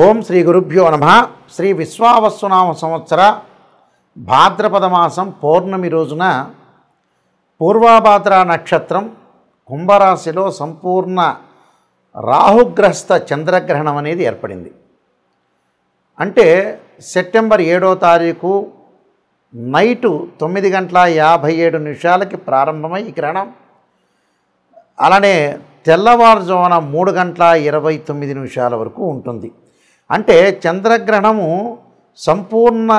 ఓం శ్రీ గురుభ్యో నమః. శ్రీ విశ్వావసునామ సంవత్సర భాద్రపద మాసం పౌర్ణమి రోజున పూర్వభాద్ర నక్షత్రం కుంభరాశిలో సంపూర్ణ రాహుగ్రస్త చంద్రగ్రహణం అనేది ఏర్పడింది. అంటే సెప్టెంబర్ 7వ తారీఖు నైటు 9:57 ప్రారంభమై ఈ గ్రహణం అలానే తెల్లవారుజామున 3:29 వరకు ఉంటుంది. అంటే చంద్రగ్రహణము సంపూర్ణ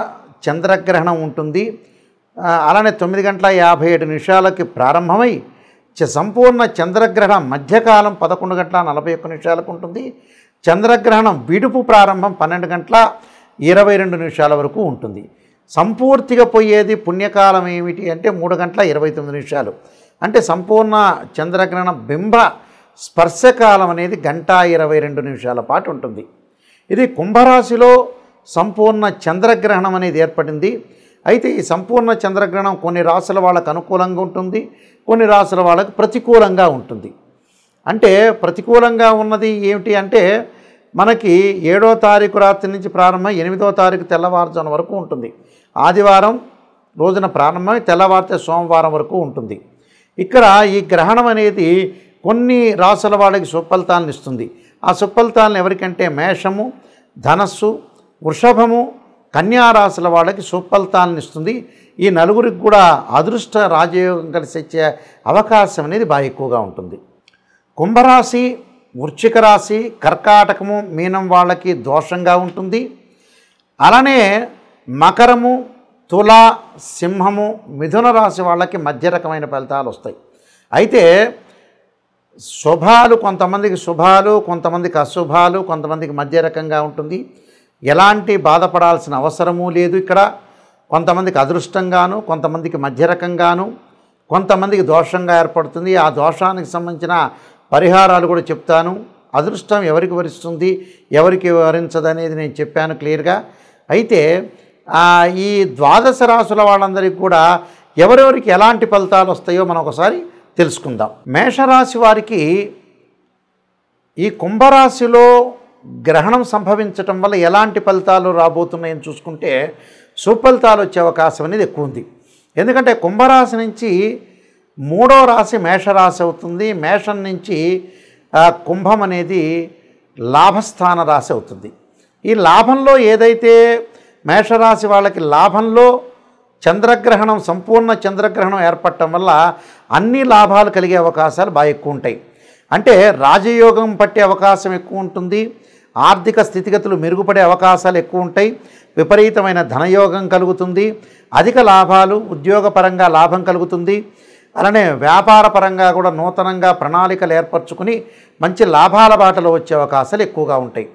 చంద్రగ్రహణం ఉంటుంది. అలానే 9:57 ప్రారంభమై సంపూర్ణ చంద్రగ్రహణం మధ్యకాలం 11:41 ఉంటుంది. చంద్రగ్రహణం విడుపు ప్రారంభం 12:22 వరకు ఉంటుంది. సంపూర్తిగా పోయేది పుణ్యకాలం ఏమిటి అంటే 3:29. అంటే సంపూర్ణ చంద్రగ్రహణ బింబ స్పర్శకాలం అనేది 1:22 పాటు ఉంటుంది. ఇది కుంభరాశిలో సంపూర్ణ చంద్రగ్రహణం అనేది ఏర్పడింది. అయితే ఈ సంపూర్ణ చంద్రగ్రహణం కొన్ని రాశుల వాళ్ళకు అనుకూలంగా ఉంటుంది, కొన్ని రాశుల వాళ్ళకు ప్రతికూలంగా ఉంటుంది. అంటే ప్రతికూలంగా ఉన్నది ఏమిటి అంటే మనకి 7వ తారీఖు రాత్రి నుంచి ప్రారంభమై 8వ తారీఖు తెల్లవారుజామున వరకు ఉంటుంది. ఆదివారం రోజున ప్రారంభమై తెల్లవారితే సోమవారం వరకు ఉంటుంది. ఇక్కడ ఈ గ్రహణం అనేది కొన్ని రాశుల వాళ్ళకి సుఫలితాలను ఇస్తుంది. ఆ సుఫలితాలను ఎవరికంటే మేషము, ధనస్సు, వృషభము, కన్యా రాశుల వాళ్ళకి సుఫలితాలను ఇస్తుంది. ఈ నలుగురికి కూడా అదృష్ట రాజయోగం కలిసి వచ్చే అవకాశం అనేది బాగా ఎక్కువగా ఉంటుంది. కుంభరాశి, వృశ్చిక రాశి, కర్కాటకము, మీనం వాళ్ళకి దోషంగా ఉంటుంది. అలానే మకరము, తుల, సింహము, మిథున రాశి వాళ్ళకి మధ్య రకమైన ఫలితాలు వస్తాయి. అయితే శుభాలు కొంతమందికి శుభాలు, కొంతమందికి అశుభాలు, కొంతమందికి మధ్య రకంగా ఉంటుంది. ఎలాంటి బాధపడాల్సిన అవసరమూ లేదు. ఇక్కడ కొంతమందికి అదృష్టంగాను, కొంతమందికి మధ్య రకంగాను, కొంతమందికి దోషంగా ఏర్పడుతుంది. ఆ దోషానికి సంబంధించిన పరిహారాలు కూడా చెప్తాను. అదృష్టం ఎవరికి వరిస్తుంది, ఎవరికి వరించదు అనేది నేను చెప్పాను క్లియర్గా. అయితే ఈ ద్వాదశ రాశుల వాళ్ళందరికీ కూడా ఎవరెవరికి ఎలాంటి ఫలితాలు వస్తాయో మనం ఒకసారి తెలుసుకుందాం. మేషరాశి వారికి ఈ కుంభరాశిలో గ్రహణం సంభవించటం వల్ల ఎలాంటి ఫలితాలు రాబోతున్నాయని చూసుకుంటే సుఫలితాలు వచ్చే అవకాశం అనేది ఎక్కువ ఉంది. ఎందుకంటే కుంభరాశి నుంచి 3వ రాశి మేషరాశి అవుతుంది. మేషం నుంచి కుంభం అనేది లాభస్థాన రాశి అవుతుంది. ఈ లాభంలో ఏదైతే మేషరాశి వాళ్ళకి లాభంలో చంద్రగ్రహణం సంపూర్ణ చంద్రగ్రహణం ఏర్పడటం వల్ల అన్ని లాభాలు కలిగే అవకాశాలు బాగా ఎక్కువ ఉంటాయి. అంటే రాజయోగం పట్టే అవకాశం ఎక్కువ ఉంటుంది. ఆర్థిక స్థితిగతులు మెరుగుపడే అవకాశాలు ఎక్కువ ఉంటాయి. విపరీతమైన ధనయోగం కలుగుతుంది. అధిక లాభాలు, ఉద్యోగపరంగా లాభం కలుగుతుంది. అలానే వ్యాపార పరంగా కూడా నూతనంగా ప్రణాళికలు ఏర్పరచుకుని మంచి లాభాల బాటలో వచ్చే అవకాశాలు ఎక్కువగా ఉంటాయి.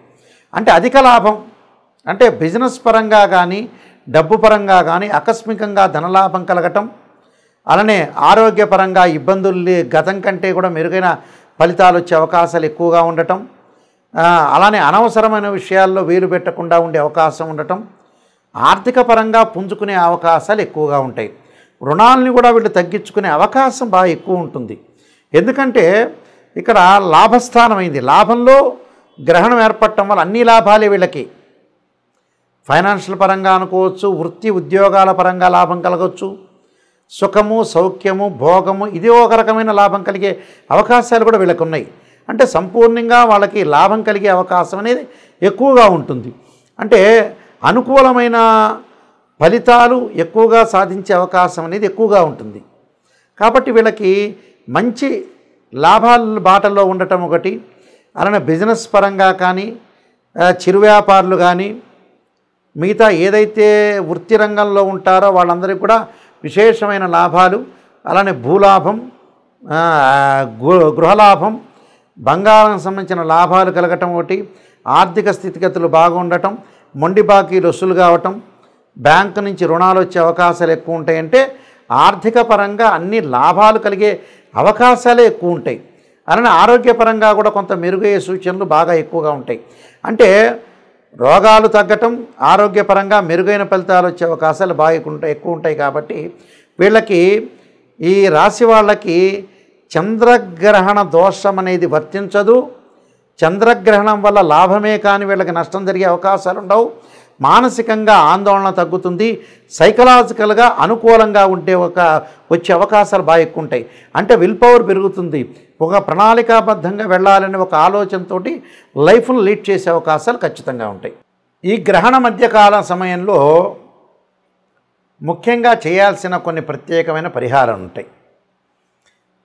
అంటే అధిక లాభం అంటే బిజినెస్ పరంగా కానీ డబ్బు పరంగా కానీ ఆకస్మికంగా ధనలాభం కలగటం, అలానే ఆరోగ్యపరంగా ఇబ్బందులు గతం కంటే కూడా మెరుగైన ఫలితాలు వచ్చే అవకాశాలు ఎక్కువగా ఉండటం, అలానే అనవసరమైన విషయాల్లో వేలు పెట్టకుండా ఉండే అవకాశం ఉండటం, ఆర్థిక పరంగా పుంజుకునే అవకాశాలు ఎక్కువగా ఉంటాయి. రుణాలని కూడా వీళ్ళు తగ్గించుకునే అవకాశం బాగా ఎక్కువ ఉంటుంది. ఎందుకంటే ఇక్కడ లాభస్థానం అయింది. లాభంలో గ్రహణం ఏర్పడటం వల్ల అన్ని లాభాలే వీళ్ళకి. ఫైనాన్షియల్ పరంగా అనుకోవచ్చు, వృత్తి ఉద్యోగాల పరంగా లాభం కలగవచ్చు, సుఖము, సౌఖ్యము, భోగము, ఇది ఒక రకమైన లాభం కలిగే అవకాశాలు కూడా వీళ్ళకు ఉన్నాయి. అంటే సంపూర్ణంగా వాళ్ళకి లాభం కలిగే అవకాశం అనేది ఎక్కువగా ఉంటుంది. అంటే అనుకూలమైన ఫలితాలు ఎక్కువగా సాధించే అవకాశం అనేది ఎక్కువగా ఉంటుంది. కాబట్టి వీళ్ళకి మంచి లాభాల బాటల్లో ఉండటం ఒకటి. అలానే బిజినెస్ పరంగా కానీ, చిరు వ్యాపారులు కానీ, మిగతా ఏదైతే వృత్తి రంగంలో ఉంటారో వాళ్ళందరికీ కూడా విశేషమైన లాభాలు, అలానే భూలాభం, గృహలాభం, బంగారం సంబంధించిన లాభాలు కలగటం ఒకటి. ఆర్థిక స్థితిగతులు బాగుండటం, మొండి బాకీలు వసూలు కావటం, బ్యాంకు నుంచి రుణాలు వచ్చే అవకాశాలు ఎక్కువ ఉంటాయంటే ఆర్థిక పరంగా అన్ని లాభాలు కలిగే అవకాశాలే ఎక్కువ ఉంటాయి. అలానే ఆరోగ్యపరంగా కూడా కొంత మెరుగయ్యే సూచనలు బాగా ఎక్కువగా ఉంటాయి. అంటే రోగాలు తగ్గటం, ఆరోగ్యపరంగా మెరుగైన ఫలితాలు వచ్చే అవకాశాలు బాగా ఎక్కువ ఉంటాయి. కాబట్టి వీళ్ళకి ఈ రాశి వాళ్ళకి చంద్రగ్రహణ దోషం అనేది వర్తించదు. చంద్రగ్రహణం వల్ల లాభమే కానీ వీళ్ళకి నష్టం జరిగే అవకాశాలు ఉండవు. మానసికంగా ఆందోళన తగ్గుతుంది. సైకలాజికల్గా అనుకూలంగా వచ్చే అవకాశాలు బాగా ఎక్కువ ఉంటాయి. అంటే విల్ పవర్ పెరుగుతుంది. ఒక ప్రణాళికాబద్ధంగా వెళ్ళాలనే ఒక ఆలోచనతో లైఫ్ను లీడ్ చేసే అవకాశాలు ఖచ్చితంగా ఉంటాయి. ఈ గ్రహణ మధ్యకాల సమయంలో ముఖ్యంగా చేయాల్సిన కొన్ని ప్రత్యేకమైన పరిహారాలు ఉంటాయి.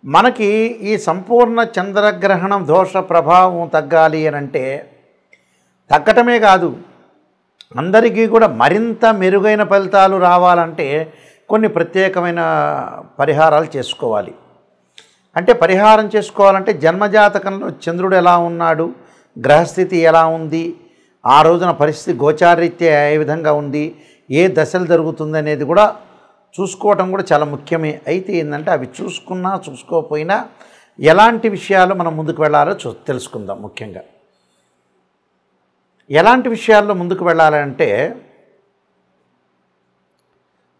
మనకి ఈ సంపూర్ణ చంద్రగ్రహణం దోష ప్రభావం తగ్గాలి అని అంటే తగ్గటమే కాదు, అందరికీ కూడా మరింత మెరుగైన ఫలితాలు రావాలంటే కొన్ని ప్రత్యేకమైన పరిహారాలు చేసుకోవాలి. అంటే పరిహారం చేసుకోవాలంటే జన్మజాతకంలో చంద్రుడు ఎలా ఉన్నాడు, గ్రహస్థితి ఎలా ఉంది, ఆ రోజున పరిస్థితి గోచారీత్యా ఏ విధంగా ఉంది, ఏ దశలు జరుగుతుంది అనేది కూడా చూసుకోవటం కూడా చాలా ముఖ్యమే. అయితే ఏంటంటే అవి చూసుకున్నా చూసుకోకపోయినా ఎలాంటి విషయాలు మనం ముందుకు వెళ్ళాలో తెలుసుకుందాం. ముఖ్యంగా ఎలాంటి విషయాల్లో ముందుకు వెళ్ళాలంటే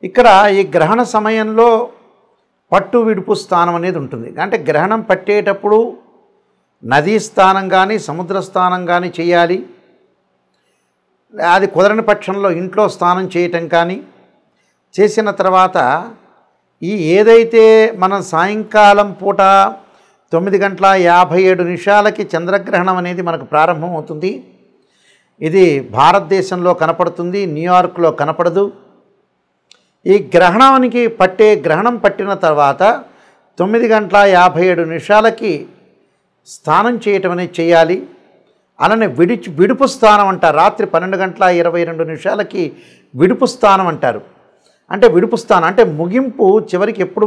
ఇక్కడ ఈ గ్రహణ సమయంలో పట్టు విడుపు స్థానం అనేది ఉంటుంది. అంటే గ్రహణం పట్టేటప్పుడు నదీ స్థానం కానీ సముద్ర స్థానం కానీ చేయాలి. అది కుదరని పక్షంలో ఇంట్లో స్నానం చేయటం కానీ చేసిన తర్వాత ఏదైతే మనం సాయంకాలం పూట 9:57 చంద్రగ్రహణం అనేది మనకు ప్రారంభం అవుతుంది. ఇది భారతదేశంలో కనపడుతుంది, న్యూయార్క్లో కనపడదు. ఈ గ్రహణం పట్టిన తర్వాత 9:57 స్నానం చేయటం అనేది చేయాలి. అలానే విడుపు స్థానం అంటారు. రాత్రి 12:22 విడుపు స్థానం అంటారు. అంటే విడుపు స్థానం అంటే ముగింపు చివరికి ఎప్పుడు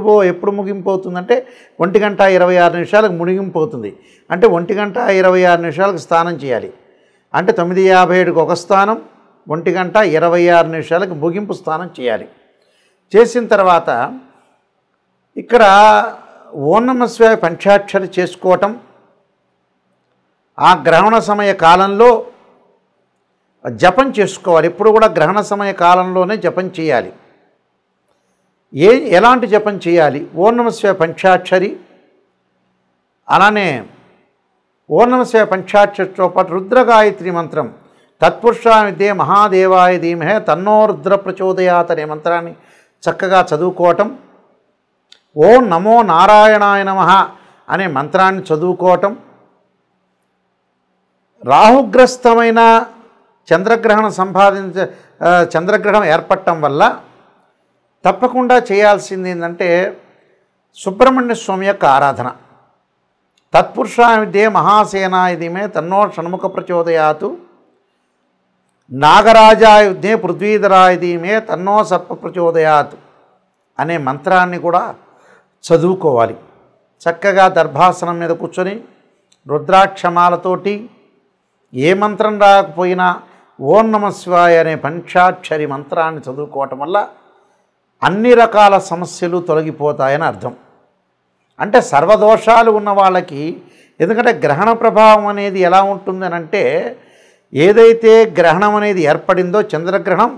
ముగింపు అవుతుందంటే 1:26 ముగింపు అవుతుంది. అంటే 1:26 స్నానం చేయాలి. అంటే 9:57 ఒక స్థానం, 1:26 ముగింపు స్నానం చేయాలి. చేసిన తర్వాత ఇక్కడ ఓం నమః శివాయ పంచాక్షరి చేసుకోవటం, ఆ గ్రహణ సమయ కాలంలో జపం చేసుకోవాలి. ఎప్పుడు కూడా గ్రహణ సమయ కాలంలోనే జపం చేయాలి. ఎలాంటి జపం చేయాలి? ఓం నమః శివాయ పంచాక్షరి, అలానే ఓం నమః శివాయ పంచాక్షరితో పాటు రుద్రగాయత్రి మంత్రం తత్పురుషాయ విద్యే మహాదేవాయ ధీమహే తన్నో రుద్ర ప్రచోదయాత్ అనే మంత్రాన్ని చక్కగా చదువుకోవటం, ఓం నమో నారాయణాయ నమః అనే మంత్రాన్ని చదువుకోవటం, రాహుగ్రస్తమైన చంద్రగ్రహణం ఏర్పడటం వల్ల తప్పకుండా చేయాల్సింది ఏంటంటే సుబ్రహ్మణ్య స్వామి యొక్క ఆరాధన. తత్పురుషాయ విద్యే మహాసేనాయ ధీమహే తన్నో షణ్ముఖ ప్రచోదయాత్, నాగరాజాయ విద్యే పృథ్వీధరాయ ధీమహే తన్నో సర్ప ప్రచోదయాత్ అనే మంత్రాన్ని కూడా చదువుకోవాలి. చక్కగా దర్భాసనం మీద కూర్చొని రుద్రాక్షమాలతోటి ఏ మంత్రం రాకపోయినా ఓం నమః శివాయ అనే పంచాక్షరి మంత్రాన్ని చదువుకోవటం వల్ల అన్ని రకాల సమస్యలు తొలగిపోతాయని అర్థం. అంటే సర్వదోషాలు ఉన్న వాళ్ళకి, ఎందుకంటే గ్రహణ ప్రభావం అనేది ఎలా ఉంటుందని అంటే ఏదైతే గ్రహణం అనేది ఏర్పడిందో చంద్రగ్రహణం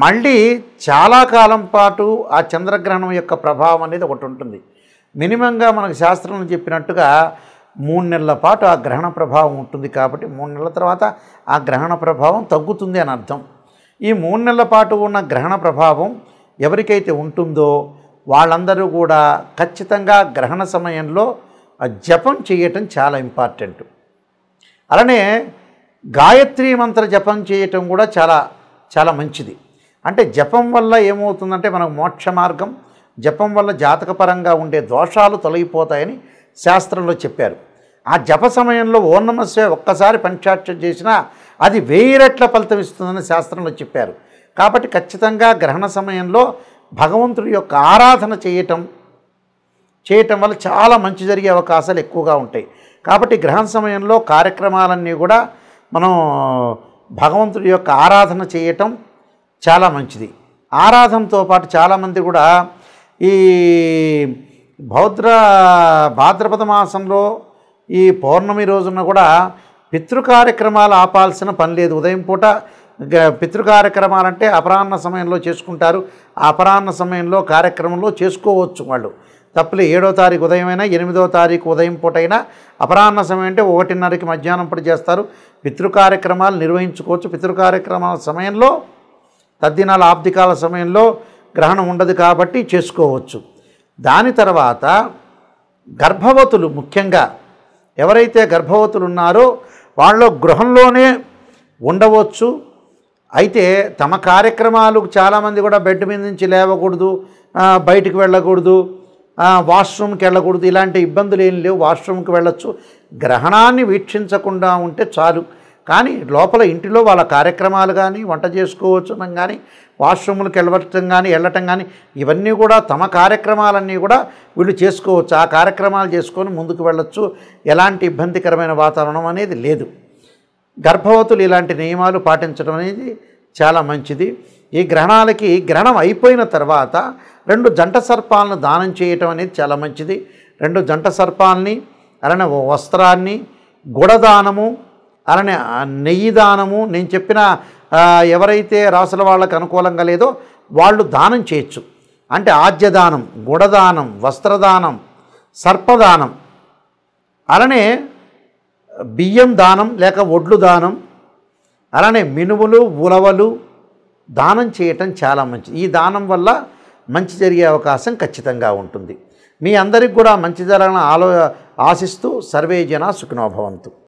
మళ్ళీ చాలా కాలం పాటు ఆ చంద్రగ్రహణం యొక్క ప్రభావం అనేది ఒకటి ఉంటుంది. మినిమంగా మనకు శాస్త్రంలో చెప్పినట్టుగా 3 నెలల పాటు ఆ గ్రహణ ప్రభావం ఉంటుంది. కాబట్టి 3 నెలల తర్వాత ఆ గ్రహణ ప్రభావం తగ్గుతుంది అని అర్థం. ఈ 3 నెలల పాటు ఉన్న గ్రహణ ప్రభావం ఎవరికైతే ఉంటుందో వాళ్ళందరూ కూడా ఖచ్చితంగా గ్రహణ సమయంలో జపం చేయటం చాలా ఇంపార్టెంట్. అలానే గాయత్రి మంత్ర జపం చేయటం కూడా చాలా చాలా మంచిది. అంటే జపం వల్ల ఏమవుతుందంటే మనకు మోక్ష మార్గం, జపం వల్ల జాతకపరంగా ఉండే దోషాలు తొలగిపోతాయని శాస్త్రంలో చెప్పారు. ఆ జప సమయంలో ఓం నమః శివాయ ఒక్కసారి పంచాక్షరి చేసినా అది 1000 రెట్ల ఫలితం ఇస్తుందని శాస్త్రంలో చెప్పారు. కాబట్టి ఖచ్చితంగా గ్రహణ సమయంలో భగవంతుడి యొక్క ఆరాధన చేయటం వల్ల చాలా మంచి జరిగే అవకాశాలు ఎక్కువగా ఉంటాయి. కాబట్టి గ్రహణ సమయంలో కార్యక్రమాలన్నీ కూడా మనం భగవంతుడి యొక్క ఆరాధన చేయటం చాలా మంచిది. ఆరాధనతో పాటు చాలామంది కూడా ఈ భాద్రపద మాసంలో ఈ పౌర్ణమి రోజున కూడా పితృ కార్యక్రమాలు ఆపాల్సిన పని లేదు. ఉదయం పూట పితృ కార్యక్రమాలంటే అపరాహ్న సమయంలో చేసుకుంటారు. ఆ అపరాహ్న సమయంలో కార్యక్రమంలో చేసుకోవచ్చు వాళ్ళు. తప్పులే 7వ తారీఖు ఉదయమైనా 8వ తారీఖు ఉదయం పూటైనా అపరాహ్న సమయం అంటే 1:30కి మధ్యాహ్నం పూట చేస్తారు. పితృ కార్యక్రమాలు నిర్వహించుకోవచ్చు. పితృ కార్యక్రమాల సమయంలో తద్దినాల ఆబ్దికాల సమయంలో గ్రహణం ఉండదు కాబట్టి చేసుకోవచ్చు. దాని తర్వాత గర్భవతులు, ముఖ్యంగా ఎవరైతే గర్భవతులు ఉన్నారో వాళ్ళు గృహంలోనే ఉండవచ్చు. అయితే తమ కార్యక్రమాలు చాలామంది కూడా బెడ్ మీద నుంచి లేవకూడదు, బయటికి వెళ్ళకూడదు, వాష్రూమ్కి వెళ్ళకూడదు, ఇలాంటి ఇబ్బందులు ఏం లేవు. వాష్రూమ్కి వెళ్ళొచ్చు. గ్రహణాన్ని వీక్షించకుండా ఉంటే చాలు. కానీ లోపల ఇంటిలో వాళ్ళ కార్యక్రమాలు కానీ వంట చేసుకోవచ్చు కానీ వాష్రూములకు వెళ్ళటం కానీ ఇవన్నీ కూడా తమ కార్యక్రమాలన్నీ కూడా వీళ్ళు చేసుకోవచ్చు. ఆ కార్యక్రమాలు చేసుకొని ముందుకు వెళ్ళొచ్చు. ఎలాంటి ఇబ్బందికరమైన వాతావరణం అనేది లేదు. గర్భవతులు ఇలాంటి నియమాలు పాటించడం అనేది చాలా మంచిది. ఈ గ్రహణాలకి గ్రహణం అయిపోయిన తర్వాత 2 జంట సర్పాలను దానం చేయటం అనేది చాలా మంచిది. 2 జంట సర్పాలని, అలానే వస్త్రాన్ని, గుడదానము, అలానే నెయ్యి దానము, నేను చెప్పిన ఎవరైతే రాసుల వాళ్ళకి అనుకూలంగా లేదో వాళ్ళు దానం చేయొచ్చు. అంటే ఆజ్యదానం, గుడదానం, వస్త్రదానం, సర్పదానం, అలానే బియ్యం దానం లేక ఒడ్లు దానం, అలానే మినుములు, ఉలవలు దానం చేయటం చాలా మంచిది. ఈ దానం వల్ల మంచి జరిగే అవకాశం ఖచ్చితంగా ఉంటుంది. మీ అందరికి కూడా మంచి జరగాలని ఆశిస్తూ సర్వే జనా సుఖినో భవంతు.